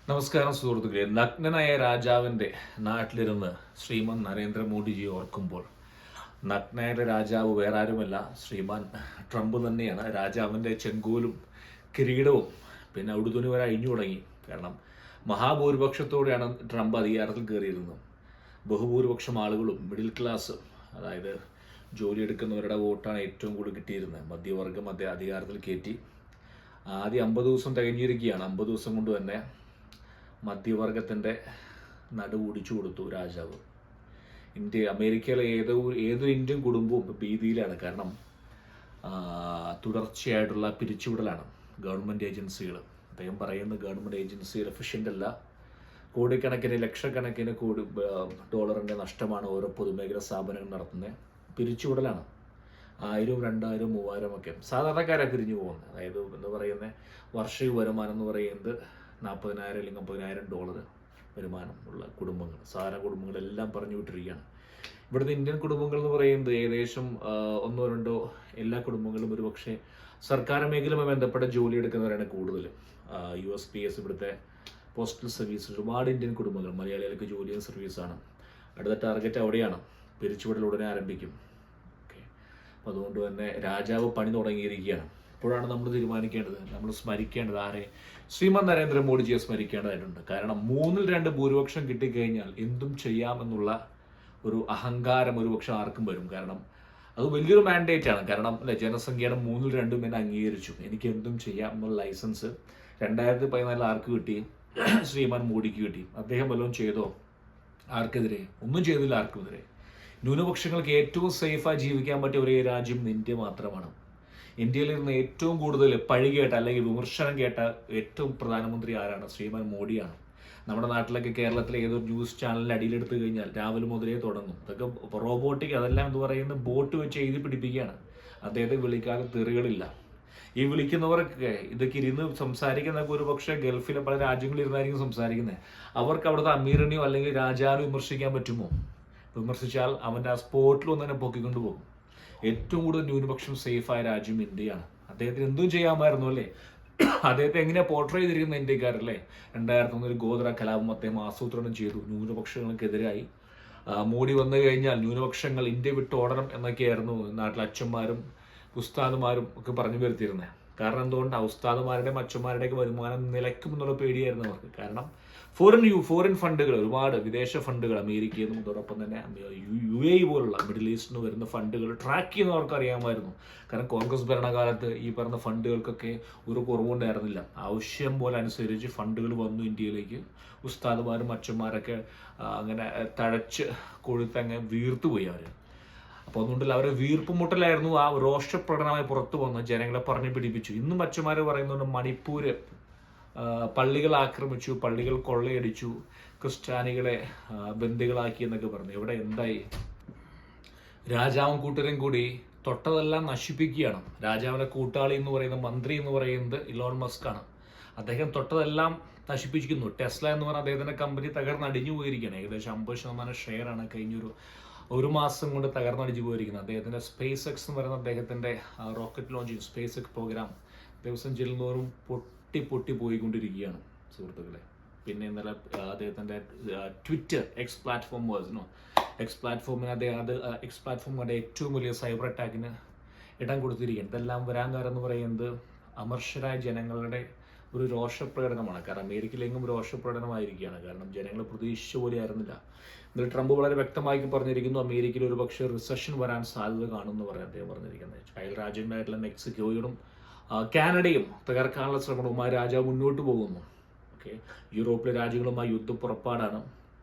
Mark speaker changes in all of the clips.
Speaker 1: നമസ്കാരം സുഹൃത്തുക്കളെ. നഗ്നനായ രാജാവിൻ്റെ നാട്ടിലിരുന്ന് ശ്രീമാൻ നരേന്ദ്രമോദിജി ഓർക്കുമ്പോൾ നഗ്നനായ രാജാവ് വേറെ ആരുമല്ല, ശ്രീമാൻ ട്രംപ് തന്നെയാണ്. രാജാവിൻ്റെ ചെങ്കോലും കിരീടവും പിന്നെ ഉടുതുണി വരെ അഴിഞ്ഞു തുടങ്ങി. കാരണം മഹാഭൂരിപക്ഷത്തോടെയാണ് ട്രംപ് അധികാരത്തിൽ കയറിയിരുന്നത്. ബഹുഭൂരിപക്ഷം ആളുകളും മിഡിൽ ക്ലാസ്, അതായത് ജോലിയെടുക്കുന്നവരുടെ വോട്ടാണ് ഏറ്റവും കൂടുതൽ കിട്ടിയിരുന്നത്. മധ്യവർഗം അധികാരത്തിൽ കയറ്റി. ആദ്യം 50 ദിവസം തികഞ്ഞിരിക്കുകയാണ്. 50 ദിവസം കൊണ്ട് തന്നെ മധ്യവർഗത്തിൻ്റെ നടുവൊടിച്ചു കൊടുത്തു രാജാവ്. അമേരിക്കയിലെ ഏതൊരു ഇന്ത്യൻ കുടുംബവും ഭീതിയിലാണ്. കാരണം തുടർച്ചയായിട്ടുള്ള പിരിച്ചുവിടലാണ് ഗവൺമെൻറ് ഏജൻസികൾ. അദ്ദേഹം പറയുന്നത് ഗവൺമെൻറ് ഏജൻസികൾ എഫിഷ്യൻ്റ് അല്ല, കോടിക്കണക്കിന് ലക്ഷക്കണക്കിന് ഡോളറിൻ്റെ നഷ്ടമാണ് ഓരോ പൊതുമേഖലാ സ്ഥാപനങ്ങൾ നടത്തുന്നത്. പിരിച്ചുവിടലാണ്. 1000, 2000, 3000 ഒക്കെ സാധാരണക്കാരാണ് പിരിഞ്ഞു പോകുന്നത്. അതായത് എന്ന് പറയുന്നത് വാർഷിക വരുമാനം എന്ന് പറയുന്നത് 40,000 അല്ലെങ്കിൽ 50,000 ഡോളർ വരുമാനം ഉള്ള കുടുംബങ്ങൾ, സാധാരണ കുടുംബങ്ങളെല്ലാം പറഞ്ഞു വിട്ടിരിക്കുകയാണ്. ഇവിടുത്തെ ഇന്ത്യൻ കുടുംബങ്ങൾ എന്ന് പറയുന്നത് ഏകദേശം 1-2 എല്ലാ കുടുംബങ്ങളും ഒരുപക്ഷെ സർക്കാർ മേഖലയുമായി ബന്ധപ്പെട്ട ജോലി എടുക്കുന്നവരാണ് കൂടുതലും. USPS, ഇവിടുത്തെ പോസ്റ്റൽ സർവീസ്, ഒരുപാട് ഇന്ത്യൻ കുടുംബങ്ങൾ, മലയാളികൾക്ക് ജോലി ചെയ്യുന്ന സർവീസാണ്. അടുത്ത ടാർഗറ്റ് അവിടെയാണ്. പിരിച്ചുവിടൽ ഉടനെ ആരംഭിക്കും. അപ്പോൾ അതുകൊണ്ട് തന്നെ രാജാവ് പണി തുടങ്ങിയിരിക്കുകയാണ്. ഇപ്പോഴാണ് നമ്മൾ തീരുമാനിക്കേണ്ടത്, നമ്മൾ സ്മരിക്കേണ്ടത് ആരെ? ശ്രീമാൻ നരേന്ദ്രമോദിജിയെ സ്മരിക്കേണ്ടതായിട്ടുണ്ട്. കാരണം 3-2 ഭൂരിപക്ഷം കിട്ടിക്കഴിഞ്ഞാൽ എന്തും ചെയ്യാമെന്നുള്ള ഒരു അഹങ്കാരം ഒരുപക്ഷെ ആർക്കും വരും. കാരണം അത് വലിയൊരു മാൻഡേറ്റ് ആണ്. കാരണം ജനസംഖ്യയുടെ 3-2 എന്നെ അംഗീകരിച്ചു, എനിക്ക് എന്തും ചെയ്യാം എന്നുള്ള ലൈസൻസ് 2014 ആർക്ക് കിട്ടി? ശ്രീമാൻ മോഡിക്ക് കിട്ടി. അദ്ദേഹം വല്ലതും ചെയ്തോ? ആർക്കെതിരെ? ഒന്നും ചെയ്തില്ല. ആർക്കുമെതിരെ? ന്യൂനപക്ഷങ്ങൾക്ക് ഏറ്റവും സേഫായി ജീവിക്കാൻ പറ്റിയ ഒരേ രാജ്യം ഇന്ത്യ മാത്രമാണ്. ഇന്ത്യയിൽ ഇരുന്ന് ഏറ്റവും കൂടുതൽ പഴി കേട്ട അല്ലെങ്കിൽ വിമർശനം കേട്ട ഏറ്റവും പ്രധാനമന്ത്രി ആരാണ്? ശ്രീമാൻ മോഡിയാണ്. നമ്മുടെ നാട്ടിലൊക്കെ കേരളത്തിലെ ഏതൊരു ന്യൂസ് ചാനലിൻ്റെ അടിയിലെടുത്തു കഴിഞ്ഞാൽ രാവിലെ മുതലേ തുടങ്ങും. ഇതൊക്കെ റോബോട്ടിക്, അതെല്ലാം എന്ന് പറയുന്നത് ബോട്ട് വെച്ച് എഴുതി പിടിപ്പിക്കുകയാണ്. അദ്ദേഹത്തെ വിളിക്കാതെ തെറികളില്ല. ഈ വിളിക്കുന്നവർക്ക് ഇതൊക്കെ ഇരുന്ന് സംസാരിക്കുന്നതൊക്കെ ഒരു പക്ഷേ ഗൾഫിലെ പല രാജ്യങ്ങളിൽ ഇരുന്നായിരിക്കും സംസാരിക്കുന്നത്. അവർക്ക് അവിടുത്തെ അമീറിനെയോ അല്ലെങ്കിൽ രാജാവിനെ വിമർശിക്കാൻ പറ്റുമോ? വിമർശിച്ചാൽ അവൻ്റെ ആ സ്പോട്ടിലൊന്നും തന്നെ പൊക്കിക്കൊണ്ടു പോകും. ഏറ്റവും കൂടുതൽ ന്യൂനപക്ഷം സേഫായ രാജ്യം ഇന്ത്യയാണ്. അദ്ദേഹത്തിന് എന്തും ചെയ്യാമായിരുന്നു അല്ലേ? അദ്ദേഹത്തെ എങ്ങനെയാണ് പോർട്രേ ചെയ്തിരിക്കുന്ന ഇന്ത്യക്കാരല്ലേ? 2001 ഗോത്ര കലാപം അദ്ദേഹം ആസൂത്രണം ചെയ്തു. ന്യൂനപക്ഷങ്ങൾക്കെതിരായി മോഡി വന്നു കഴിഞ്ഞാൽ ന്യൂനപക്ഷങ്ങൾ ഇന്ത്യ വിട്ട് ഓടണം എന്നൊക്കെയായിരുന്നു നാട്ടിലെ അച്ഛന്മാരും ഉസ്താദുമാരും ഒക്കെ പറഞ്ഞു വരുത്തിയിരുന്നത്. കാരണം എന്തുകൊണ്ട്? ഉസ്താദുമാരുടെയും അച്ഛന്മാരുടെയൊക്കെ വരുമാനം നിലയ്ക്കുമെന്നുള്ള പേടിയായിരുന്നു അവർക്ക്. കാരണം ഫോറിൻ ഫണ്ടുകൾ, ഒരുപാട് വിദേശ ഫണ്ടുകൾ അമേരിക്കയിൽ നിന്നും അതോടൊപ്പം തന്നെ UAE പോലുള്ള മിഡിൽ ഈസ്റ്റിൽ നിന്ന് വരുന്ന ഫണ്ടുകൾ ട്രാക്ക് ചെയ്യുന്നവർക്ക് അറിയാമായിരുന്നു. കാരണം കോൺഗ്രസ് ഭരണകാലത്ത് ഈ പറഞ്ഞ ഫണ്ടുകൾക്കൊക്കെ ഒരു കുറവുണ്ടായിരുന്നില്ല. ആവശ്യം പോലെ അനുസരിച്ച് ഫണ്ടുകൾ വന്നു ഇന്ത്യയിലേക്ക്. ഉസ്താദുമാരും അച്ഛന്മാരൊക്കെ അങ്ങനെ തഴച്ച് കൊഴുത്തങ്ങ് വീർത്തുപോയി അവർ. അപ്പോൾ അതുകൊണ്ടല്ല, അവരെ വീർപ്പ് മുട്ടലായിരുന്നു ആ രോഷപ്രകടനമായി പുറത്തു വന്ന് ജനങ്ങളെ പറഞ്ഞു പിടിപ്പിച്ചു. ഇന്നും അച്ഛന്മാർ പറയുന്നുണ്ട് മണിപ്പൂര് പള്ളികൾ ആക്രമിച്ചു, പള്ളികൾ കൊള്ളയടിച്ചു, ക്രിസ്ത്യാനികളെ ബന്ദികളാക്കി എന്നൊക്കെ പറഞ്ഞു. ഇവിടെ എന്തായി? രാജാവും കൂട്ടരും കൂടി തൊട്ടതെല്ലാം നശിപ്പിക്കുകയാണ്. രാജാവിൻ്റെ കൂട്ടാളി എന്ന് പറയുന്ന മന്ത്രി എന്ന് പറയുന്നത് ഇലോൺ മസ്ക് ആണ്. അദ്ദേഹം തൊട്ടതെല്ലാം നശിപ്പിച്ചിരിക്കുന്നു. ടെസ്ല എന്ന് പറഞ്ഞ അദ്ദേഹത്തിൻ്റെ കമ്പനി തകർന്നടിഞ്ഞു പോയിരിക്കുകയാണ്. ഏകദേശം 50% ഷെയറാണ് ഒരു മാസം കൊണ്ട് തകർന്നടിഞ്ഞു പോയിരിക്കുന്നത്. അദ്ദേഹത്തിൻ്റെ സ്പേസ് എക്സ് എന്ന് പറയുന്ന അദ്ദേഹത്തിൻ്റെ rocket launching SpaceX programme ദിവസം ചെല്ലുന്നവരും പൊട്ടി പോയിക്കൊണ്ടിരിക്കുകയാണ് സുഹൃത്തുക്കളെ. പിന്നെ ഇന്നലെ അദ്ദേഹത്തിൻ്റെ ട്വിറ്റർ എക്സ് പ്ലാറ്റ്ഫോമിന് അദ്ദേഹം ഏറ്റവും വലിയ സൈബർ അറ്റാക്കിന് ഇടം കൊടുത്തിരിക്കുകയാണ്. ഇതെല്ലാം വരാൻ കാരണം എന്ന് പറയുന്നത് അമർഷരായ ജനങ്ങളുടെ ഒരു രോഷപ്രകടനമാണ്. കാരണം അമേരിക്കയിലെങ്ങും രോഷപ്രകടനമായിരിക്കുകയാണ്. കാരണം ജനങ്ങൾ പ്രതീക്ഷിച്ച പോലെ ആയിരുന്നില്ല. എന്നാൽ ട്രംപ് വളരെ വ്യക്തമായി പറഞ്ഞിരിക്കുന്നു, അമേരിക്കയിൽ ഒരു പക്ഷേ റിസഷൻ വരാൻ സാധ്യത കാണുമെന്ന് അദ്ദേഹം പറഞ്ഞിരിക്കുന്നത്. അയൽ രാജ്യങ്ങളായിട്ടുള്ള മെക്സിക്കോയോടും കാനഡയും തകർക്കാനുള്ള ശ്രമങ്ങളുമായി രാജാവ് മുന്നോട്ട് പോകുന്നു. യൂറോപ്പിലെ രാജ്യങ്ങളുമായി യുദ്ധം പുറപ്പാടാണ്.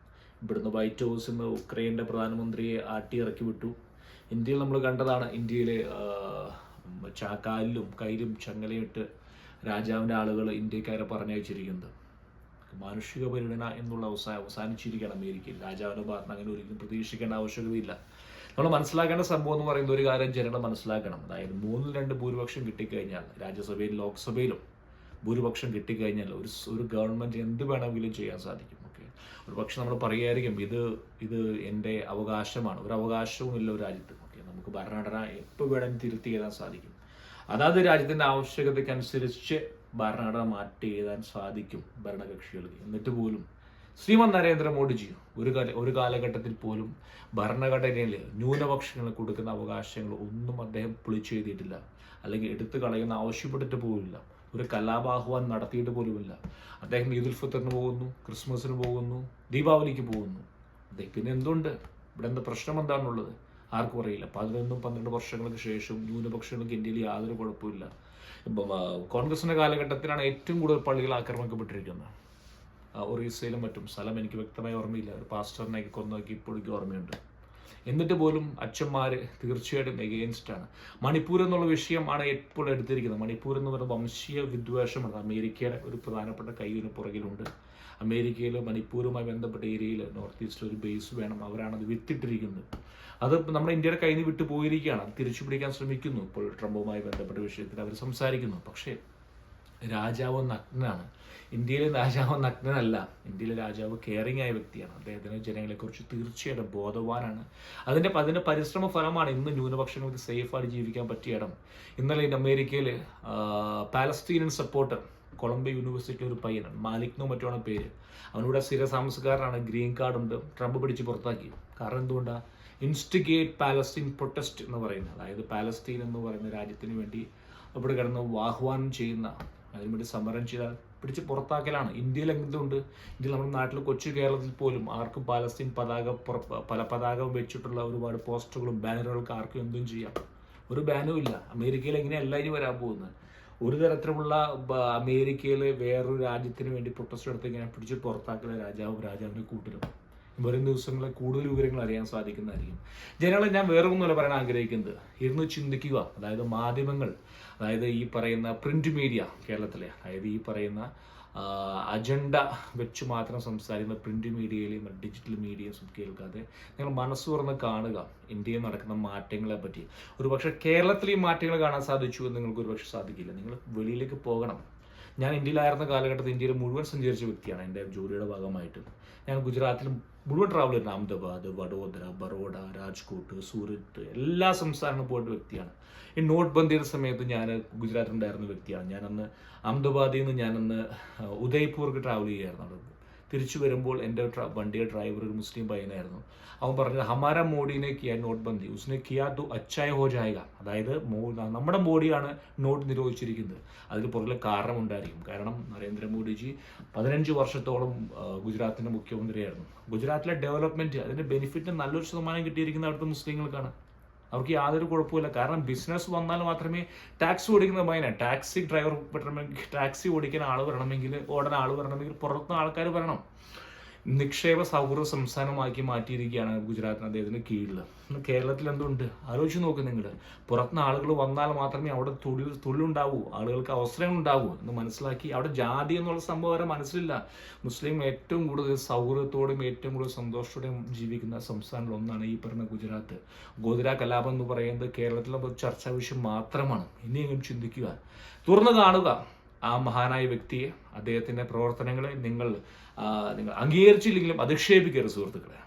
Speaker 1: ഇവിടുന്ന് വൈറ്റ് ഹൗസിൽ നിന്ന് ഉക്രൈൻ്റെ പ്രധാനമന്ത്രിയെ ഇറക്കി വിട്ടു. ഇന്ത്യയിൽ നമ്മൾ കണ്ടതാണ്. ഇന്ത്യയിലെ കാലിലും കയ്യിലും ചങ്ങലയിട്ട് രാജാവിൻ്റെ ആളുകൾ ഇന്ത്യക്കാരെ പറഞ്ഞയച്ചിരിക്കുന്നത്. മാനുഷിക പരിഗണന എന്നുള്ള അവസാനിച്ചിരിക്കുകയാണ് അമേരിക്കയിൽ. രാജാവിൻ്റെ ഭാഗത്ത് അങ്ങനെ ഒരിക്കലും പ്രതീക്ഷിക്കേണ്ട ആവശ്യകതയില്ല. നമ്മൾ മനസ്സിലാക്കേണ്ട സംഭവം എന്ന് പറയുന്ന ഒരു കാര്യം ജനങ്ങൾ മനസ്സിലാക്കണം. അതായത് 3-2 ഭൂരിപക്ഷം കിട്ടിക്കഴിഞ്ഞാൽ, രാജ്യസഭയിലും ലോക്സഭയിലും ഭൂരിപക്ഷം കിട്ടിക്കഴിഞ്ഞാൽ ഒരു ഗവൺമെൻറ് എന്ത് വേണമെങ്കിലും ചെയ്യാൻ സാധിക്കും. ഒരു പക്ഷെ നമ്മൾ പറയുമായിരിക്കും ഇത് എൻ്റെ അവകാശമാണ്. ഒരു അവകാശവും ഇല്ല ഒരു രാജ്യത്ത്. നമുക്ക് ഭരണഘടന എപ്പോൾ വേണമെങ്കിലും തിരുത്തി എഴുതാൻ സാധിക്കും. അതാത് രാജ്യത്തിൻ്റെ ആവശ്യകതയ്ക്കനുസരിച്ച് ഭരണഘടന മാറ്റി എഴുതാൻ സാധിക്കും ഭരണകക്ഷികൾക്ക്. എന്നിട്ട് പോലും ശ്രീമൻ നരേന്ദ്രമോദിജി ഒരു കാലഘട്ടത്തിൽ പോലും ഭരണഘടനയിൽ ന്യൂനപക്ഷങ്ങൾക്ക് കൊടുക്കുന്ന അവകാശങ്ങൾ ഒന്നും അദ്ദേഹം പൊളിച്ചെഴുതിയിട്ടില്ല, അല്ലെങ്കിൽ എടുത്തു കളയുന്ന ആവശ്യപ്പെട്ടിട്ട് പോലുമില്ല. ഒരു കലാപാഹ്വാൻ നടത്തിയിട്ട് പോലുമില്ല. അദ്ദേഹം ഈദുൽ ഫിത്തറിന് പോകുന്നു, ക്രിസ്മസിന് പോകുന്നു, ദീപാവലിക്ക് പോകുന്നു. പിന്നെ എന്തുകൊണ്ട് ഇവിടെ എന്താ പ്രശ്നം എന്താണുള്ളത് ആർക്കും അറിയില്ല. 11-12 വർഷങ്ങൾക്ക് ശേഷം ന്യൂനപക്ഷങ്ങൾക്ക് ഇന്ത്യയിൽ യാതൊരു കുഴപ്പമില്ല. ഇപ്പം കോൺഗ്രസിൻ്റെ കാലഘട്ടത്തിലാണ് ഏറ്റവും കൂടുതൽ പള്ളികൾ ആക്രമിക്കപ്പെട്ടിരിക്കുന്നത്. ഒറീസയിലും മറ്റും, സ്ഥലം എനിക്ക് വ്യക്തമായി ഓർമ്മയില്ല, ഒരു പാസ്റ്ററിനെയൊക്കെ കൊന്നൊക്കെ ഇപ്പോഴേക്കും ഓർമ്മയുണ്ട്. എന്നിട്ട് പോലും അച്ഛന്മാർ തീർച്ചയായിട്ടും എഗെയിൻസ്റ്റാണ്. മണിപ്പൂർ എന്നുള്ള വിഷയമാണ് ഇപ്പോൾ എടുത്തിരിക്കുന്നത്. മണിപ്പൂർ എന്ന് പറയുന്നത് വംശീയ വിദ്വേഷമാണ്. അമേരിക്കയുടെ ഒരു പ്രധാനപ്പെട്ട കൈയിന് പുറകിലുണ്ട്. അമേരിക്കയിൽ മണിപ്പൂരുമായി ബന്ധപ്പെട്ട ഏരിയയിൽ നോർത്ത് ഈസ്റ്റിൽ ഒരു ബേസ് വേണം, അവരാണത് വിത്തിട്ടിരിക്കുന്നത്. അത് നമ്മുടെ ഇന്ത്യയുടെ കയ്യിൽ നിന്ന് വിട്ടു പോയിരിക്കുകയാണ്. തിരിച്ചു പിടിക്കാൻ ശ്രമിക്കുന്നു. ഇപ്പോൾ ട്രംപുമായി ബന്ധപ്പെട്ട വിഷയത്തിൽ അവർ സംസാരിക്കുന്നു. പക്ഷേ രാജാവ് നഗ്നനാണ്. ഇന്ത്യയിലെ രാജാവ് നഗ്നനല്ല. ഇന്ത്യയിലെ രാജാവ് കെയറിംഗ് ആയ വ്യക്തിയാണ്. അദ്ദേഹത്തിന് ജനങ്ങളെക്കുറിച്ച് തീർച്ചയായിട്ടും ബോധവാനാണ്. അതിൻ്റെ പരിശ്രമ ഫലമാണ് ഇന്ന് ന്യൂനപക്ഷങ്ങൾക്ക് സേഫായിട്ട് ജീവിക്കാൻ പറ്റിയ ഇടം. ഇന്നലെ അമേരിക്കയിൽ പാലസ്തീനിയൻ സപ്പോർട്ടർ, കൊളംബിയ യൂണിവേഴ്സിറ്റിയിലെ ഒരു പയ്യനാണ്, മാലിക്നോ മറ്റുമാണ് പേര്. അവനിവിടെ സ്ഥിരതാമസക്കാരനാണ്, ഗ്രീൻ കാർഡ് ഉണ്ട്. ട്രംപ് പിടിച്ച് പുറത്താക്കി. കാരണം എന്തുകൊണ്ടാണ്? ഇൻസ്റ്റിഗേറ്റ് പാലസ്തീൻ പ്രൊട്ടസ്റ്റ് എന്ന് പറയുന്നത്, അതായത് പാലസ്തീൻ എന്ന് പറയുന്ന രാജ്യത്തിന് വേണ്ടി അവിടെ കിടന്ന് ആഹ്വാനം ചെയ്യുന്ന, അതിനുവേണ്ടി സമരം ചെയ്താൽ പിടിച്ച് പുറത്താക്കലാണ്. ഇന്ത്യയിൽ എന്തുണ്ട്? ഇന്ത്യയിൽ നമ്മുടെ നാട്ടിൽ കൊച്ചു കേരളത്തിൽ പോലും ആർക്കും പാലസ്തീൻ പതാക വെച്ചിട്ടുള്ള ഒരുപാട് പോസ്റ്ററുകളും ബാനറുകൾക്ക് ആർക്കും എന്തും ചെയ്യാം. ഒരു ബാനും ഇല്ല. അമേരിക്കയിൽ എങ്ങനെയല്ല ഇനി വരാൻ പോകുന്നത്. ഒരു തരത്തിലുള്ള അമേരിക്കയിൽ വേറൊരു രാജ്യത്തിന് വേണ്ടി പ്രൊട്ടസ്റ്റ് എടുത്ത് ഇങ്ങനെ പിടിച്ച് പുറത്താക്കുന്ന രാജാവിനെ കൂട്ടിലും വരും ദിവസങ്ങളിൽ കൂടുതൽ വിവരങ്ങൾ അറിയാൻ സാധിക്കുന്നതായിരിക്കും. ജനങ്ങളെ ഞാൻ വേറെ ഒന്നുമല്ല പറയാൻ ആഗ്രഹിക്കുന്നത്, ഇരുന്ന് ചിന്തിക്കുക. അതായത് മാധ്യമങ്ങൾ, അതായത് ഈ പറയുന്ന പ്രിന്റ് മീഡിയ കേരളത്തിലെ, അതായത് ഈ പറയുന്ന അജണ്ട വെച്ച് മാത്രം സംസാരിക്കുന്ന പ്രിന്റ് മീഡിയയിലെയും ഡിജിറ്റൽ മീഡിയയും കേൾക്കാതെ നിങ്ങൾ മനസ്സ് തുറന്ന് കാണുക ഇന്ത്യയിൽ നടക്കുന്ന മാറ്റങ്ങളെ പറ്റി. ഒരുപക്ഷെ കേരളത്തിൽ ഈ മാറ്റങ്ങൾ കാണാൻ സാധിച്ചു എന്ന് നിങ്ങൾക്ക് ഒരുപക്ഷെ സാധിക്കില്ല. നിങ്ങൾ വെളിയിലേക്ക് പോകണം. ഞാൻ ഇന്ത്യയിലായിരുന്ന കാലഘട്ടത്തിൽ ഇന്ത്യയിൽ മുഴുവൻ സഞ്ചരിച്ച വ്യക്തിയാണ്. എൻ്റെ ജോലിയുടെ ഭാഗമായിട്ട് ഞാൻ ഗുജറാത്തിലും മുഴുവൻ ട്രാവൽ ചെയ്തിട്ടുണ്ട്. അഹമ്മദാബാദ്, വഡോദര, ബറോഡ, രാജ്കോട്ട്, സൂറത്ത്, എല്ലാ സംസ്ഥാനങ്ങളും പോയിട്ട് വ്യക്തിയാണ്. ഈ നോട്ട് ബന്ദിയുടെ സമയത്ത് ഞാൻ ഗുജറാത്തിലുണ്ടായിരുന്ന വ്യക്തിയാണ്. ഞാനന്ന് അഹമ്മദാബാദിൽ നിന്ന് ഞാനന്ന് ഉദയ്പൂർക്ക് ട്രാവൽ ചെയ്യുമായിരുന്നു. തിരിച്ചു വരുമ്പോൾ എൻ്റെ വണ്ടിയുടെ ഡ്രൈവർ ഒരു മുസ്ലിം പയ്യനായിരുന്നു. അവൻ പറഞ്ഞത് ഹമാര മോഡിനെ കിയാ നോട്ട് ബന്ദി, ഉസ്നെ കിയാ തോ അച്ചായ ഹോ ജായക. അതായത് നമ്മുടെ മോഡിയാണ് നോട്ട് നിരോധിച്ചിരിക്കുന്നത്. അതിന് പുറകിലെ കാരണം ഉണ്ടായിരിക്കും. കാരണം നരേന്ദ്രമോദിജി 15 വർഷത്തോളം ഗുജറാത്തിൻ്റെ മുഖ്യമന്ത്രിയായിരുന്നു. ഗുജറാത്തിലെ ഡെവലപ്മെൻറ്റ്, അതിൻ്റെ ബെനിഫിറ്റ് നല്ലൊരു ശതമാനം കിട്ടിയിരിക്കുന്നത് അവിടുത്തെ മുസ്ലിങ്ങൾക്കാണ്. അവർക്ക് യാതൊരു കുഴപ്പമില്ല. കാരണം ബിസിനസ് വന്നാൽ മാത്രമേ ടാക്സ് ഓടിക്കുന്ന പയ്യനാണ്. ടാക്സി ഡ്രൈവർ വരണമെങ്കിൽ, ടാക്സി ഓടിക്കാൻ ഓടാൻ ആൾ വരണമെങ്കിൽ പുറത്തുനിന്ന് ആൾക്കാർ വരണം. നിക്ഷേപ സൗഹൃദ സംസ്ഥാനമാക്കി മാറ്റിയിരിക്കുകയാണ് ഗുജറാത്തിന് അദ്ദേഹത്തിന് കീഴിൽ. കേരളത്തിൽ എന്തുണ്ട് ആലോചിച്ച് നോക്ക് നിങ്ങൾ. പുറത്തുനിന്ന് ആളുകൾ വന്നാൽ മാത്രമേ അവിടെ തൊഴിലുണ്ടാവൂ, ആളുകൾക്ക് അവസരങ്ങൾ ഉണ്ടാവൂ എന്ന് മനസ്സിലാക്കി. അവിടെ ജാതി എന്നുള്ള സംഭവം വരെ മനസ്സിലില്ല. മുസ്ലിം ഏറ്റവും കൂടുതൽ സൗഹൃദത്തോടെയും ഏറ്റവും കൂടുതൽ സന്തോഷത്തോടെയും ജീവിക്കുന്ന സംസ്ഥാനങ്ങളിൽ ഒന്നാണ് ഈ പറഞ്ഞ ഗുജറാത്ത്. ഗോദ്ര കലാപം എന്ന് പറയുന്നത് കേരളത്തിലെ ചർച്ചാ വിഷയം മാത്രമാണ്. ഇനിയെങ്കിലും ചിന്തിക്കുക, തുറന്നു കാണുക ആ മഹാനായ വ്യക്തിയെ, അദ്ദേഹത്തിൻ്റെ പ്രവർത്തനങ്ങളെ. നിങ്ങൾ അംഗീകരിച്ചില്ലെങ്കിലും അധിക്ഷേപിക്കരുത് സുഹൃത്തുക്കളെ.